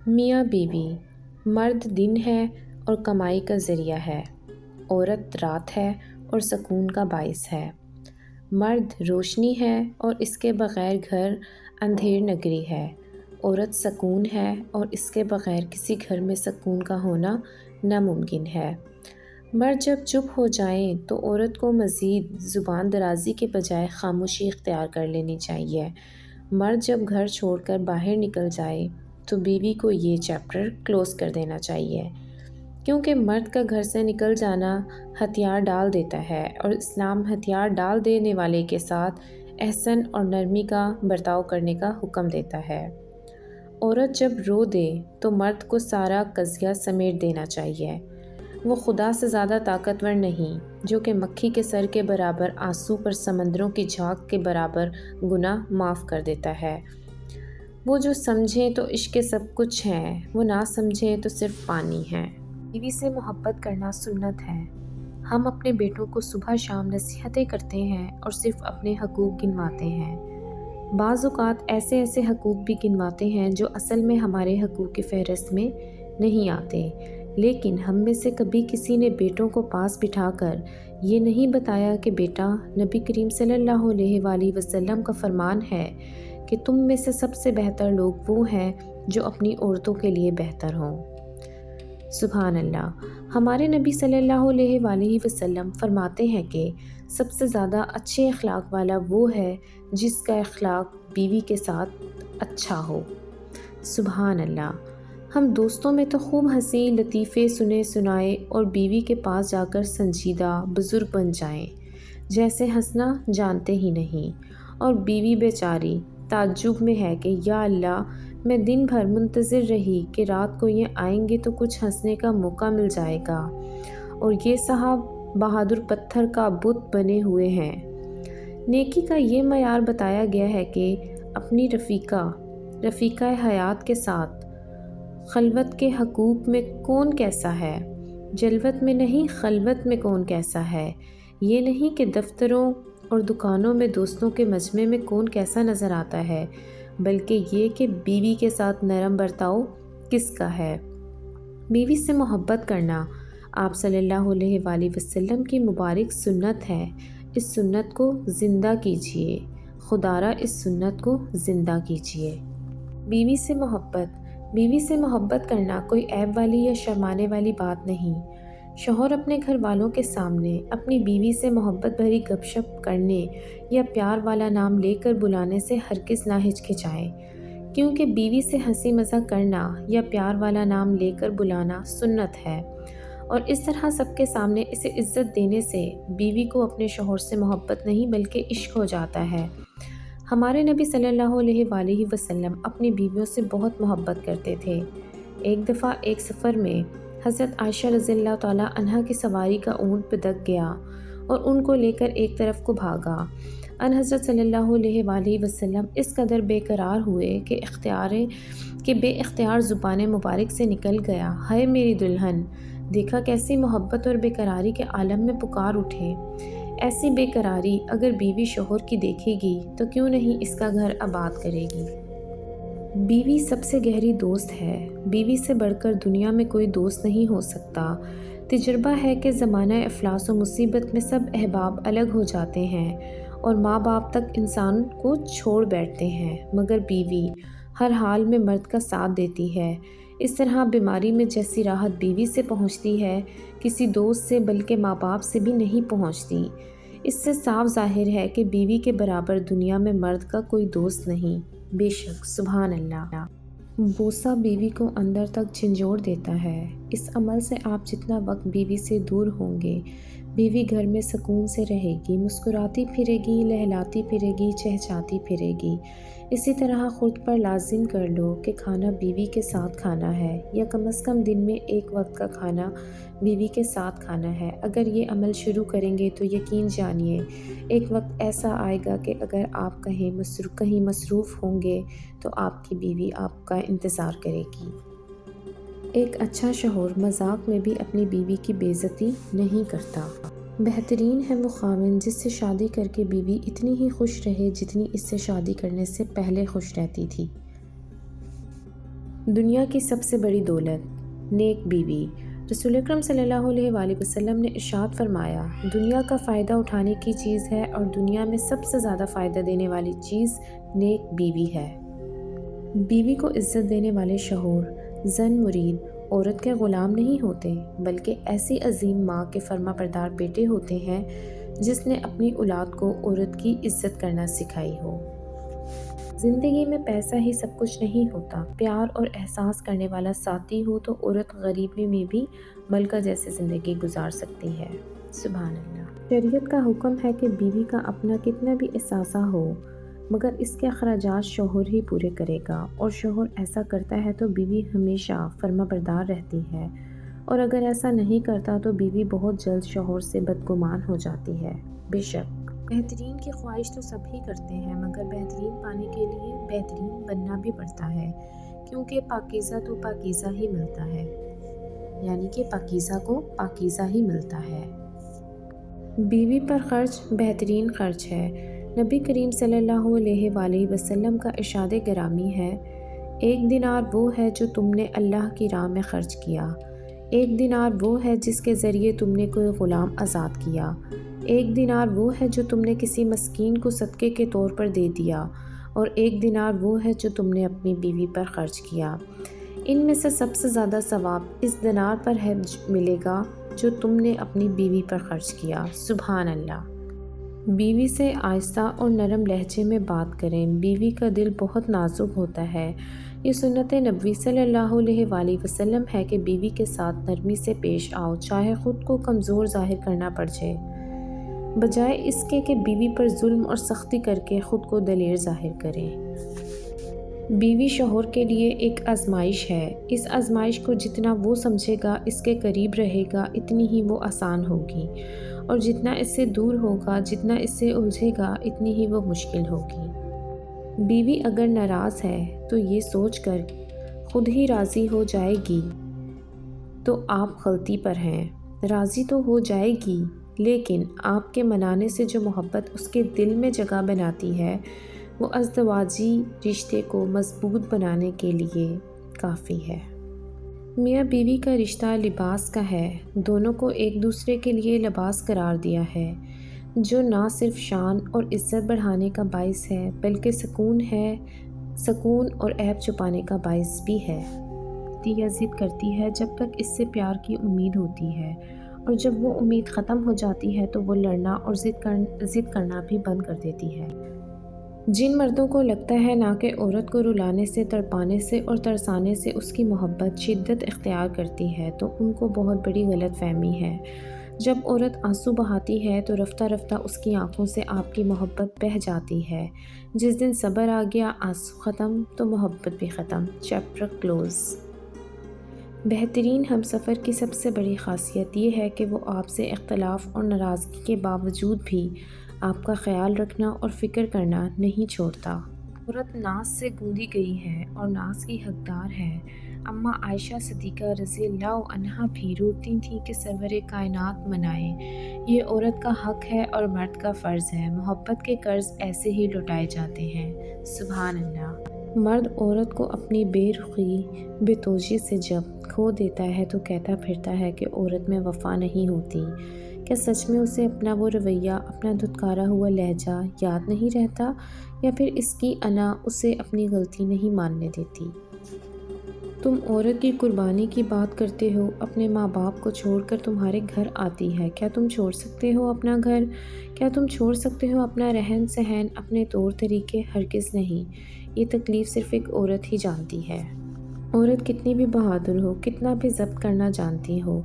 میاں بیوی، مرد دن ہے اور کمائی کا ذریعہ ہے، عورت رات ہے اور سکون کا باعث ہے۔ مرد روشنی ہے اور اس کے بغیر گھر اندھیر نگری ہے، عورت سکون ہے اور اس کے بغیر کسی گھر میں سکون کا ہونا ناممکن ہے۔ مرد جب چپ ہو جائیں تو عورت کو مزید زبان درازی کے بجائے خاموشی اختیار کر لینی چاہیے۔ مرد جب گھر چھوڑ کر باہر نکل جائے تو بیوی کو یہ چیپٹر کلوز کر دینا چاہیے، کیونکہ مرد کا گھر سے نکل جانا ہتھیار ڈال دیتا ہے، اور اسلام ہتھیار ڈال دینے والے کے ساتھ احسن اور نرمی کا برتاؤ کرنے کا حکم دیتا ہے۔ عورت جب رو دے تو مرد کو سارا قضیہ سمیٹ دینا چاہیے۔ وہ خدا سے زیادہ طاقتور نہیں، جو کہ مکھی کے سر کے برابر آنسو پر سمندروں کی جھاگ کے برابر گناہ معاف کر دیتا ہے۔ وہ جو سمجھیں تو عشق سب کچھ ہے، وہ نہ سمجھیں تو صرف پانی ہے۔ بیوی سے محبت کرنا سنت ہے۔ ہم اپنے بیٹوں کو صبح شام نصیحتیں کرتے ہیں اور صرف اپنے حقوق گنواتے ہیں۔ بعض اوقات ایسے حقوق بھی گنواتے ہیں جو اصل میں ہمارے حقوق کی فہرست میں نہیں آتے، لیکن ہم میں سے کبھی کسی نے بیٹوں کو پاس بٹھا کر یہ نہیں بتایا کہ بیٹا، نبی کریم صلی اللہ علیہ وآلہ وسلم کا فرمان ہے کہ تم میں سے سب سے بہتر لوگ وہ ہیں جو اپنی عورتوں کے لیے بہتر ہوں۔ سبحان اللہ! ہمارے نبی صلی اللہ علیہ وآلہ وسلم فرماتے ہیں کہ سب سے زیادہ اچھے اخلاق والا وہ ہے جس کا اخلاق بیوی کے ساتھ اچھا ہو۔ سبحان اللہ! ہم دوستوں میں تو خوب ہنسی لطیفے سنے سنائے اور بیوی کے پاس جا کر سنجیدہ بزرگ بن جائیں، جیسے ہنسنا جانتے ہی نہیں، اور بیوی بیچاری تعجب میں ہے کہ یا اللہ، میں دن بھر منتظر رہی کہ رات کو یہ آئیں گے تو کچھ ہنسنے کا موقع مل جائے گا، اور یہ صاحب بہادر پتھر کا بت بنے ہوئے ہیں۔ نیکی کا یہ معیار بتایا گیا ہے کہ اپنی رفیقہ حیات کے ساتھ خلوت کے حقوق میں کون کیسا ہے، جلوت میں نہیں خلوت میں کون کیسا ہے۔ یہ نہیں کہ دفتروں اور دکانوں میں دوستوں کے مجمع میں کون کیسا نظر آتا ہے، بلکہ یہ کہ بیوی کے ساتھ نرم برتاؤ کس کا ہے۔ بیوی سے محبت کرنا آپ صلی اللہ علیہ وآلہ وسلم کی مبارک سنت ہے۔ اس سنت کو زندہ کیجیے، خدارا اس سنت کو زندہ کیجیے۔ بیوی سے محبت کرنا کوئی عیب والی یا شرمانے والی بات نہیں۔ شوہر اپنے گھر والوں کے سامنے اپنی بیوی سے محبت بھری گپ شپ کرنے یا پیار والا نام لے کر بلانے سے ہرگز نہ ہچکچائے، کیونکہ بیوی سے ہنسی مذاق کرنا یا پیار والا نام لے کر بلانا سنت ہے، اور اس طرح سب کے سامنے اسے عزت دینے سے بیوی کو اپنے شوہر سے محبت نہیں بلکہ عشق ہو جاتا ہے۔ ہمارے نبی صلی اللہ علیہ وآلہ وسلم اپنی بیویوں سے بہت محبت کرتے تھے۔ ایک دفعہ ایک سفر میں حضرت عائشہ رضی اللہ تعالیٰ عنہا کی سواری کا اونٹ پدک گیا اور ان کو لے کر ایک طرف کو بھاگا۔ ان حضرت صلی اللہ علیہ وآلہ وسلم اس قدر بے قرار ہوئے کہ بے اختیار زبان مبارک سے نکل گیا، ہائے میری دلہن! دیکھا کیسی محبت اور بے قراری کے عالم میں پکار اٹھے۔ ایسی بے قراری اگر بیوی شوہر کی دیکھے گی تو کیوں نہیں اس کا گھر آباد کرے گی۔ بیوی سب سے گہری دوست ہے۔ بیوی سے بڑھ کر دنیا میں کوئی دوست نہیں ہو سکتا۔ تجربہ ہے کہ زمانہ افلاس و مصیبت میں سب احباب الگ ہو جاتے ہیں اور ماں باپ تک انسان کو چھوڑ بیٹھتے ہیں، مگر بیوی ہر حال میں مرد کا ساتھ دیتی ہے۔ اس طرح بیماری میں جیسی راحت بیوی سے پہنچتی ہے، کسی دوست سے بلکہ ماں باپ سے بھی نہیں پہنچتی۔ اس سے صاف ظاہر ہے کہ بیوی کے برابر دنیا میں مرد کا کوئی دوست نہیں۔ بے شک، سبحان اللہ! بوسہ بیوی کو اندر تک جھنجھوڑ دیتا ہے۔ اس عمل سے آپ جتنا وقت بیوی سے دور ہوں گے، بیوی گھر میں سکون سے رہے گی، مسکراتی پھرے گی، لہلاتی پھرے گی، چہچہاتی پھرے گی۔ اسی طرح خود پر لازم کر لو کہ کھانا بیوی کے ساتھ کھانا ہے، یا کم از کم دن میں ایک وقت کا کھانا بیوی کے ساتھ کھانا ہے۔ اگر یہ عمل شروع کریں گے تو یقین جانیے ایک وقت ایسا آئے گا کہ اگر آپ کہیں مصروف ہوں گے تو آپ کی بیوی آپ کا انتظار کرے گی۔ ایک اچھا شوہر مذاق میں بھی اپنی بیوی کی بے عزتی نہیں کرتا۔ بہترین ہے وہ خاوند جس سے شادی کر کے بیوی اتنی ہی خوش رہے جتنی اس سے شادی کرنے سے پہلے خوش رہتی تھی۔ دنیا کی سب سے بڑی دولت نیک بیوی۔ رسول اکرم صلی اللہ علیہ وآلہ وسلم نے ارشاد فرمایا، دنیا کا فائدہ اٹھانے کی چیز ہے اور دنیا میں سب سے زیادہ فائدہ دینے والی چیز نیک بیوی ہے۔ بیوی کو عزت دینے والے شوہر، زن مرید، عورت کے غلام نہیں ہوتے، بلکہ ایسی عظیم ماں کے فرما بردار بیٹے ہوتے ہیں جس نے اپنی اولاد کو عورت کی عزت کرنا سکھائی ہو۔ زندگی میں پیسہ ہی سب کچھ نہیں ہوتا، پیار اور احساس کرنے والا ساتھی ہو تو عورت غریبی میں بھی ملکہ جیسی زندگی گزار سکتی ہے۔ سبحان اللہ۔ شریعت کا حکم ہے کہ بیوی کا اپنا کتنا بھی اثاثہ ہو مگر اس کے اخراجات شوہر ہی پورے کرے گا، اور شوہر ایسا کرتا ہے تو بیوی ہمیشہ فرما بردار رہتی ہے، اور اگر ایسا نہیں کرتا تو بیوی بہت جلد شوہر سے بدگمان ہو جاتی ہے۔ بے شک بہترین کی خواہش تو سب ہی کرتے ہیں، مگر بہترین پانے کے لیے بہترین بننا بھی پڑتا ہے، کیونکہ پاکیزہ تو پاکیزہ ہی ملتا ہے، یعنی کہ پاکیزہ کو پاکیزہ ہی ملتا ہے۔ بیوی پر خرچ بہترین خرچ ہے۔ نبی کریم صلی اللہ علیہ وآلہ وسلم کا ارشاد گرامی ہے، ایک دینار وہ ہے جو تم نے اللہ کی راہ میں خرچ کیا، ایک دینار وہ ہے جس کے ذریعے تم نے کوئی غلام آزاد کیا، ایک دینار وہ ہے جو تم نے کسی مسکین کو صدقے کے طور پر دے دیا، اور ایک دینار وہ ہے جو تم نے اپنی بیوی پر خرچ کیا۔ ان میں سے سب سے زیادہ ثواب اس دینار پر ہے ملے گا جو تم نے اپنی بیوی پر خرچ کیا۔ سبحان اللہ۔ بیوی سے آہستہ اور نرم لہجے میں بات کریں، بیوی کا دل بہت نازک ہوتا ہے۔ یہ سنت نبوی صلی اللہ علیہ وآلہ وسلم ہے کہ بیوی کے ساتھ نرمی سے پیش آؤ، چاہے خود کو کمزور ظاہر کرنا پڑ جائے، بجائے اس کے کہ بیوی پر ظلم اور سختی کر کے خود کو دلیر ظاہر کریں۔ بیوی شوہر کے لیے ایک آزمائش ہے، اس آزمائش کو جتنا وہ سمجھے گا، اس کے قریب رہے گا، اتنی ہی وہ آسان ہوگی، اور جتنا اس سے دور ہوگا، جتنا اس سے الجھے گا، اتنی ہی وہ مشکل ہوگی۔ بیوی اگر ناراض ہے تو یہ سوچ کر خود ہی راضی ہو جائے گی تو آپ غلطی پر ہیں، راضی تو ہو جائے گی لیکن آپ کے منانے سے جو محبت اس کے دل میں جگہ بناتی ہے وہ ازدواجی رشتے کو مضبوط بنانے کے لیے کافی ہے۔ میاں بیوی کا رشتہ لباس کا ہے، دونوں کو ایک دوسرے کے لیے لباس قرار دیا ہے، جو نہ صرف شان اور عزت بڑھانے کا باعث ہے بلکہ سکون اور عیب چھپانے کا باعث بھی ہے۔ یہ ضد کرتی ہے جب تک اس سے پیار کی امید ہوتی ہے، اور جب وہ امید ختم ہو جاتی ہے تو وہ لڑنا اور ضد کرنا بھی بند کر دیتی ہے۔ جن مردوں کو لگتا ہے نہ کہ عورت کو رلانے سے، تڑپانے سے اور ترسانے سے اس کی محبت شدت اختیار کرتی ہے تو ان کو بہت بڑی غلط فہمی ہے۔ جب عورت آنسو بہاتی ہے تو رفتہ رفتہ اس کی آنکھوں سے آپ کی محبت بہہ جاتی ہے۔ جس دن صبر آ گیا، آنسو ختم تو محبت بھی ختم۔ Chapter close. بہترین ہمسفر کی سب سے بڑی خاصیت یہ ہے کہ وہ آپ سے اختلاف اور ناراضگی کے باوجود بھی آپ کا خیال رکھنا اور فکر کرنا نہیں چھوڑتا۔ عورت ناز سے گوندی گئی ہے اور ناز کی حقدار ہے۔ اماں عائشہ صدیقہ رضی اللہ عنہا بھی روتی تھیں کہ سرور کائنات منائے، یہ عورت کا حق ہے اور مرد کا فرض ہے، محبت کے قرض ایسے ہی لوٹائے جاتے ہیں۔ سبحان اللہ۔ مرد عورت کو اپنی بے رخی، بے توجہی سے جب کھو دیتا ہے تو کہتا پھرتا ہے کہ عورت میں وفا نہیں ہوتی۔ کیا سچ میں اسے اپنا وہ رویہ، اپنا دھتکارا ہوا لہجہ یاد نہیں رہتا، یا پھر اس کی انا اسے اپنی غلطی نہیں ماننے دیتی؟ تم عورت کی قربانی کی بات کرتے ہو، اپنے ماں باپ کو چھوڑ کر تمہارے گھر آتی ہے، کیا تم چھوڑ سکتے ہو اپنا گھر؟ کیا تم چھوڑ سکتے ہو اپنا رہن سہن، اپنے طور طریقے؟ ہرگز نہیں۔ یہ تکلیف صرف ایک عورت ہی جانتی ہے۔ عورت کتنی بھی بہادر ہو، کتنا بھی ضبط کرنا جانتی ہو،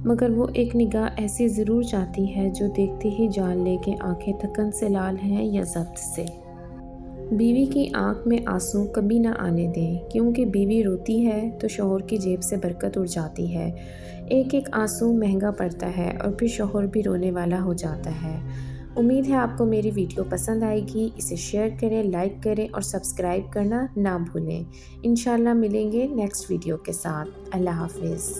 مگر وہ ایک نگاہ ایسی ضرور چاہتی ہے جو دیکھتے ہی جان لے کہ آنکھیں تھکن سے لال ہیں یا ضبط سے۔ بیوی کی آنکھ میں آنسو کبھی نہ آنے دیں، کیونکہ بیوی روتی ہے تو شوہر کی جیب سے برکت اڑ جاتی ہے۔ ایک ایک آنسو مہنگا پڑتا ہے اور پھر شوہر بھی رونے والا ہو جاتا ہے۔ امید ہے آپ کو میری ویڈیو پسند آئے گی، اسے شیئر کریں، لائک کریں اور سبسکرائب کرنا نہ بھولیں۔ انشاءاللہ ملیں گے نیکسٹ ویڈیو کے ساتھ۔ اللہ حافظ۔